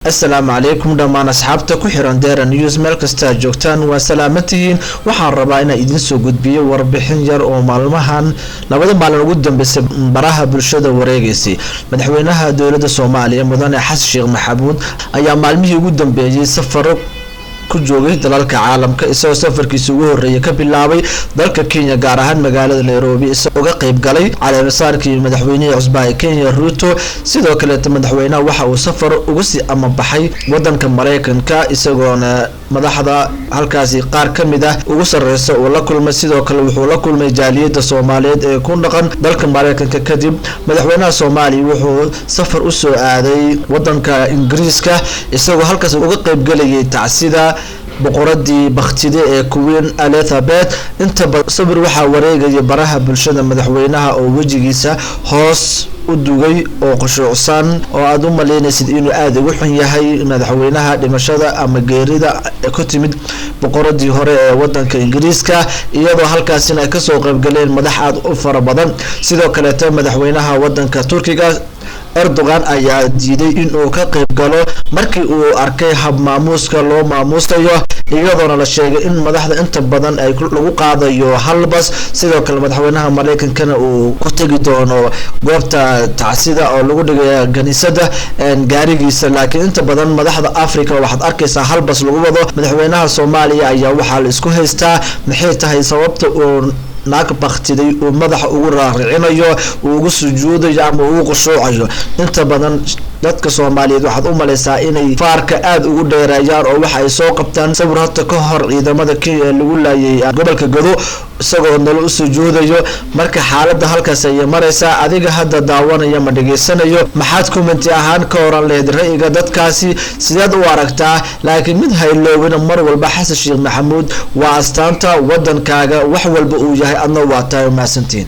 السلام عليكم dhamaan asxaabta ku xiran Dera News meel kasta joogtaan waa salaamantiin waxaan rabaa inaan idin soo gudbiyo warbixin yar oo maalmahan labada maalin ugu dambeysay baraha bulshada wareegaysay madaxweynaha dowladda Soomaaliya mudane Xasan Sheekh Maxamuud ayaa maalmihii ugu dambeeyay safar ku joogay dalalka caalamka isagoo safarkiisa ugu horeeyay ka bilaabay dalka Kenya gaar ahaan magaalada Nairobi isagoo uga qayb galay caleemasaarkii madaxweynaha cusub ee Kenya Ruto sidoo kale madaxweynaha waxa uu safar ugu sii baxay wadanka Mareykanka isagoona madaxda halkaasi qaar kamid ah ugu sareysa oo la kulmay sidoo kale wuxuu la kulmay jaaliyada Soomaaliyeed ee ku dhaqan dalka Mareykanka kadib madaxweynaha Soomaaliya wuxuu safar u soo aaday wadanka Ingiriiska isagoo halkaas uga qayb galay tacsida boqoradii baktide ee Queen Elizabeth inta sabir waxa wareegay baraha bulshada madaxweynaha oo wajigiisa hoos u dugay oo qoshuucsan oo aad u maleynaysid inuu aad ugu xun yahay madaxweynaha dhimashada ama geerida ku timid boqoradii hore ee wadanka Ingiriiska iyadoo halkaasina ay ka soo qayb galeen madax aad u fara badan sidoo kale madaxweynaha wadanka Turkiga Erdogan ayaa diiday inuu ka qayb galo markii uu arkay hab maamuuska loo maamuusayo iyadoo la sheegay in madaxda inta badan ay lagu qaadayo halbas sidoo kale madaxweynaha Mareykankana uu ku tagi doono goobta tacsida oo lagu dhigay kaniisada gaarigiisa laakiin inta badan madaxda Afrika waxaad arkaysaa halbas lagu wado madaxweynaha Soomaaliya ayaa waxa la isku haystaa maxay tahay sababta uu naag baktiday oo madaxa ugu raaricinayo ugu sujuudayo ama ugu qoshuucayo inta badan dadka Soomaaliyeed waxaad u maleysaa inay faarka aad ugu dheereeyaan oo waxa ay soo qabtaan sawir hata ka hor ciidamada Kenya lagu laayay gobolka Gado isagoo nala u sujuudayo marka xaaladda halkaas ay maraysaa adiga hadda daawanaya ma dhageysanayo maxaad comment ahaan ka oran leeyahay ra'yiga dadkaasi sidaad u aragtaa laakiin mid hayloobina mar walba Xasan Sheekh Maxamuud waa astaanta wadankaaga wax walba uu yahay adna waa tahay maasantiin